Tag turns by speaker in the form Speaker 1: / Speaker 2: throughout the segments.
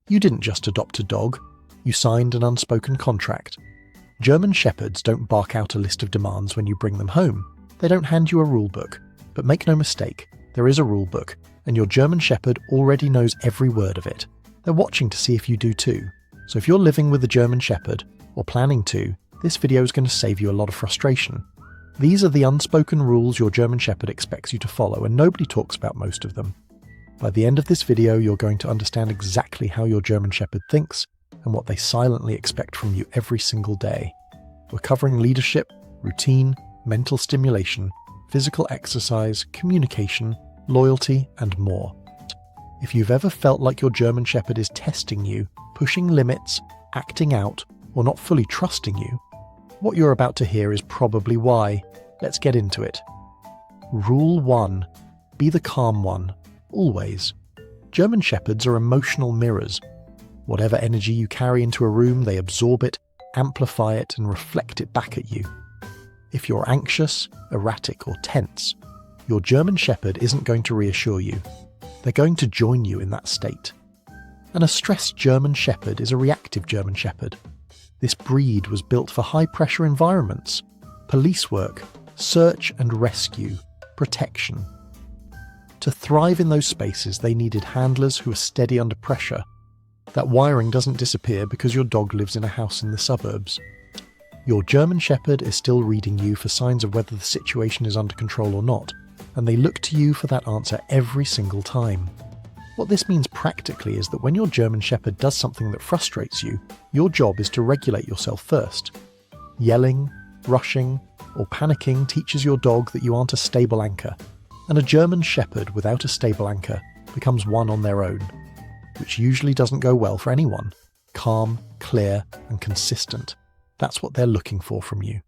Speaker 1: You didn't just adopt a dog, you signed an unspoken contract. German Shepherds don't bark out a list of demands when you bring them home. They don't hand you a rulebook. But make no mistake, there is a rulebook, and your German Shepherd already knows every word of it. They're watching to see if you do too. So if you're living with a German Shepherd, or planning to, this video is going to save you a lot of frustration. These are the unspoken rules your German Shepherd expects you to follow, and nobody talks about most of them. By the end of this video, you're going to understand exactly how your German Shepherd thinks and what they silently expect from you every single day. We're covering leadership, routine, mental stimulation, physical exercise, communication, loyalty, and more. If you've ever felt like your German Shepherd is testing you, pushing limits, acting out, or not fully trusting you, what you're about to hear is probably why. Let's get into it. Rule 1. Be the calm one. Always. German Shepherds are emotional mirrors. Whatever energy you carry into a room, they absorb it, amplify it, and reflect it back at you. If you're anxious, erratic, or tense, your German Shepherd isn't going to reassure you. They're going to join you in that state. And a stressed German Shepherd is a reactive German Shepherd. This breed was built for high-pressure environments, police work, search and rescue, protection. To thrive in those spaces, they needed handlers who are steady under pressure. That wiring doesn't disappear because your dog lives in a house in the suburbs. Your German Shepherd is still reading you for signs of whether the situation is under control or not, and they look to you for that answer every single time. What this means practically is that when your German Shepherd does something that frustrates you, your job is to regulate yourself first. Yelling, rushing, or panicking teaches your dog that you aren't a stable anchor, and a German Shepherd without a stable anchor becomes one on their own, which usually doesn't go well for anyone. Calm, clear, and consistent. That's what they're looking for from you.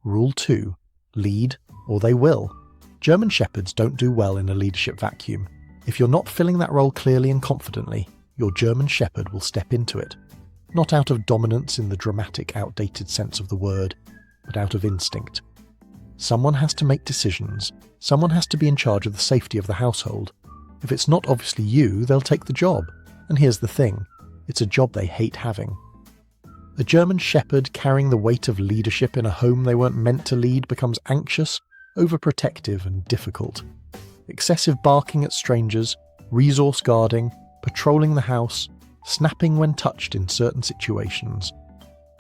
Speaker 1: Rule 2. Lead, or they will. German Shepherds don't do well in a leadership vacuum. If you're not filling that role clearly and confidently, your German Shepherd will step into it. Not out of dominance in the dramatic, outdated sense of the word, but out of instinct. Someone has to make decisions. Someone has to be in charge of the safety of the household. If it's not obviously you, they'll take the job. And here's the thing, it's a job they hate having. A German Shepherd carrying the weight of leadership in a home they weren't meant to lead becomes anxious, overprotective, and difficult. Excessive barking at strangers, resource guarding, patrolling the house, snapping when touched in certain situations.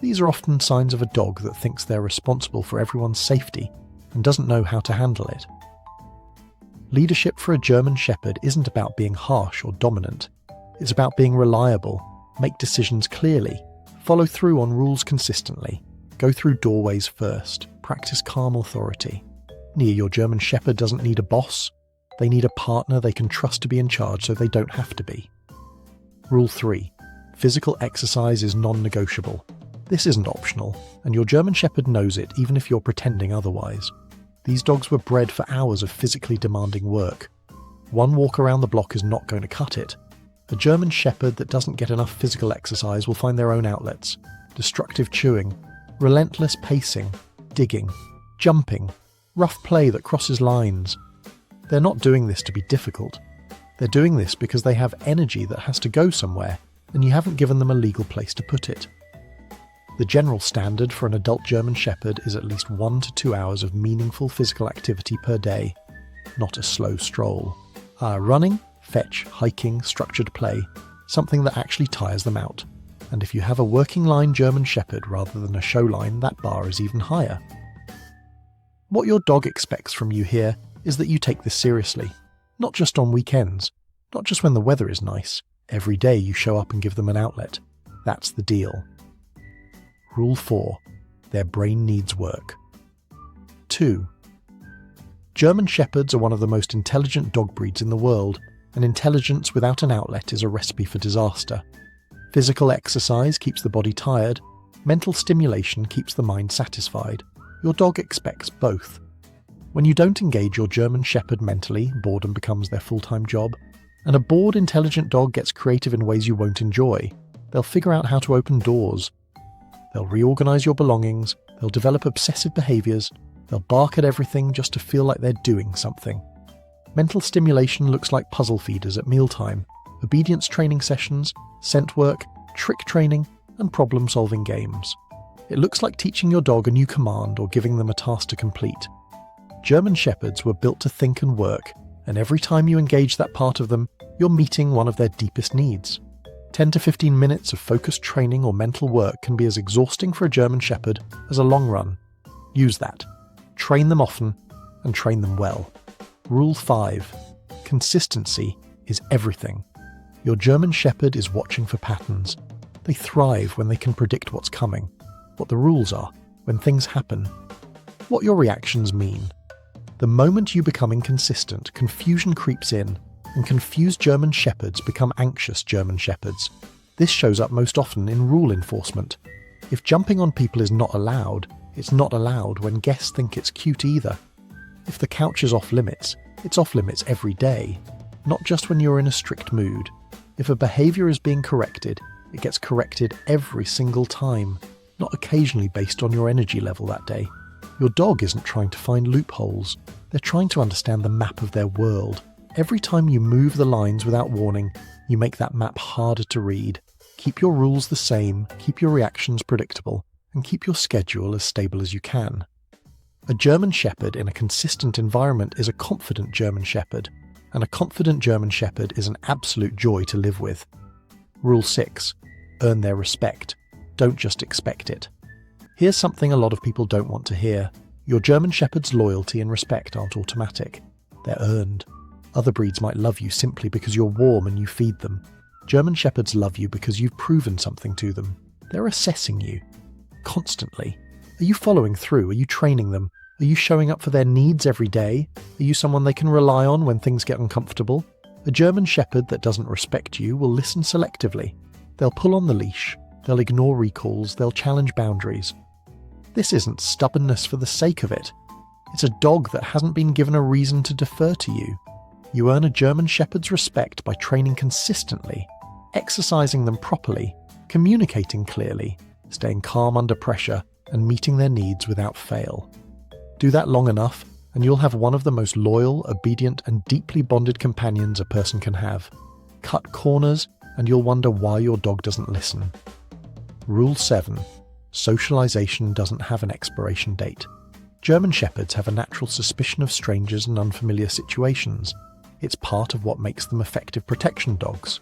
Speaker 1: These are often signs of a dog that thinks they're responsible for everyone's safety and doesn't know how to handle it. Leadership for a German Shepherd isn't about being harsh or dominant. It's about being reliable, make decisions clearly, follow through on rules consistently, go through doorways first, practice calm authority. Your German Shepherd doesn't need a boss. They need a partner they can trust to be in charge so they don't have to be. Rule 3. Physical exercise is non-negotiable. This isn't optional, and your German Shepherd knows it even if you're pretending otherwise. These dogs were bred for hours of physically demanding work. One walk around the block is not going to cut it. A German Shepherd that doesn't get enough physical exercise will find their own outlets. Destructive chewing, relentless pacing, digging, jumping, rough play that crosses lines. They're not doing this to be difficult. They're doing this because they have energy that has to go somewhere, and you haven't given them a legal place to put it. The general standard for an adult German Shepherd is at least 1 to 2 hours of meaningful physical activity per day, not a slow stroll. Running, fetch, hiking, structured play, something that actually tires them out. And if you have a working line German Shepherd rather than a show line, that bar is even higher. What your dog expects from you here is that you take this seriously. Not just on weekends, not just when the weather is nice. Every day you show up and give them an outlet. That's the deal. Rule 4. Their brain needs work. 2. German Shepherds are one of the most intelligent dog breeds in the world, and intelligence without an outlet is a recipe for disaster. Physical exercise keeps the body tired, mental stimulation keeps the mind satisfied. Your dog expects both. When you don't engage your German Shepherd mentally, boredom becomes their full-time job, and a bored, intelligent dog gets creative in ways you won't enjoy. They'll figure out how to open doors. They'll reorganize your belongings, they'll develop obsessive behaviors, they'll bark at everything just to feel like they're doing something. Mental stimulation looks like puzzle feeders at mealtime, obedience training sessions, scent work, trick training, and problem-solving games. It looks like teaching your dog a new command or giving them a task to complete. German Shepherds were built to think and work, and every time you engage that part of them, you're meeting one of their deepest needs. 10 to 15 minutes of focused training or mental work can be as exhausting for a German Shepherd as a long run. Use that. Train them often, and train them well. Rule 5. Consistency is everything. Your German Shepherd is watching for patterns. They thrive when they can predict what's coming, what the rules are, when things happen, what your reactions mean. The moment you become inconsistent, confusion creeps in, and confused German Shepherds become anxious German Shepherds. This shows up most often in rule enforcement. If jumping on people is not allowed, it's not allowed when guests think it's cute either. If the couch is off limits, it's off limits every day, not just when you're in a strict mood. If a behaviour is being corrected, it gets corrected every single time, not occasionally based on your energy level that day. Your dog isn't trying to find loopholes. They're trying to understand the map of their world. Every time you move the lines without warning, you make that map harder to read. Keep your rules the same, keep your reactions predictable, and keep your schedule as stable as you can. A German Shepherd in a consistent environment is a confident German Shepherd, and a confident German Shepherd is an absolute joy to live with. Rule 6. Earn their respect. Don't just expect it. Here's something a lot of people don't want to hear. Your German Shepherd's loyalty and respect aren't automatic. They're earned. Other breeds might love you simply because you're warm and you feed them. German Shepherds love you because you've proven something to them. They're assessing you. Constantly. Are you following through? Are you training them? Are you showing up for their needs every day? Are you someone they can rely on when things get uncomfortable? A German Shepherd that doesn't respect you will listen selectively. They'll pull on the leash. They'll ignore recalls. They'll challenge boundaries. This isn't stubbornness for the sake of it. It's a dog that hasn't been given a reason to defer to you. You earn a German Shepherd's respect by training consistently, exercising them properly, communicating clearly, staying calm under pressure, and meeting their needs without fail. Do that long enough, and you'll have one of the most loyal, obedient, and deeply bonded companions a person can have. Cut corners, and you'll wonder why your dog doesn't listen. Rule 7. Socialization doesn't have an expiration date. German Shepherds have a natural suspicion of strangers and unfamiliar situations. It's part of what makes them effective protection dogs.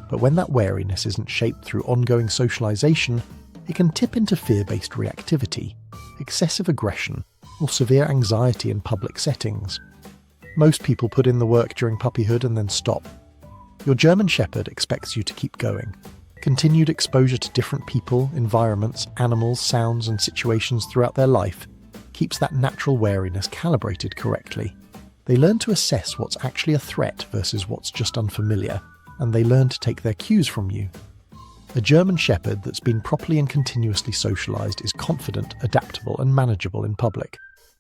Speaker 1: But when that wariness isn't shaped through ongoing socialization, it can tip into fear-based reactivity, excessive aggression, or severe anxiety in public settings. Most people put in the work during puppyhood and then stop. Your German Shepherd expects you to keep going. Continued exposure to different people, environments, animals, sounds, and situations throughout their life keeps that natural wariness calibrated correctly. They learn to assess what's actually a threat versus what's just unfamiliar, and they learn to take their cues from you. A German Shepherd that's been properly and continuously socialized is confident, adaptable, and manageable in public.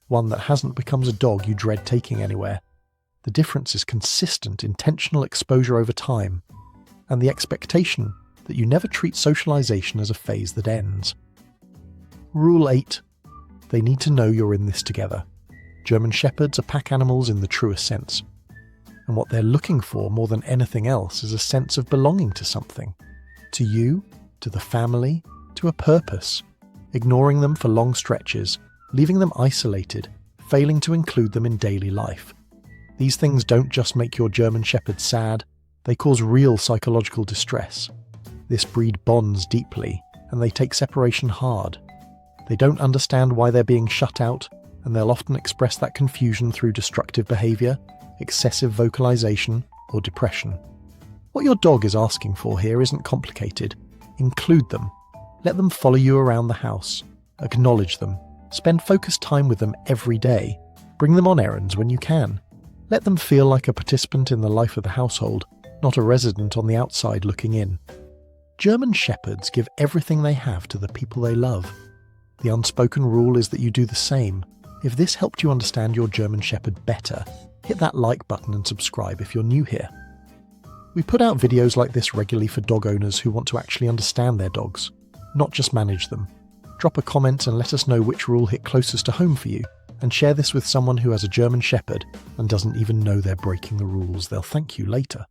Speaker 1: One that hasn't becomes a dog you dread taking anywhere. The difference is consistent, intentional exposure over time, and the expectation that you never treat socialization as a phase that ends. Rule 8. They need to know you're in this together. German Shepherds are pack animals in the truest sense. And what they're looking for more than anything else is a sense of belonging to something. To you, to the family, to a purpose. Ignoring them for long stretches, leaving them isolated, failing to include them in daily life. These things don't just make your German Shepherd sad, they cause real psychological distress. This breed bonds deeply, and they take separation hard. They don't understand why they're being shut out, and they'll often express that confusion through destructive behaviour, excessive vocalization, or depression. What your dog is asking for here isn't complicated. Include them. Let them follow you around the house. Acknowledge them. Spend focused time with them every day. Bring them on errands when you can. Let them feel like a participant in the life of the household, not a resident on the outside looking in. German Shepherds give everything they have to the people they love. The unspoken rule is that you do the same. If this helped you understand your German Shepherd better, hit that like button and subscribe if you're new here. We put out videos like this regularly for dog owners who want to actually understand their dogs, not just manage them. Drop a comment and let us know which rule hit closest to home for you, and share this with someone who has a German Shepherd and doesn't even know they're breaking the rules. They'll thank you later.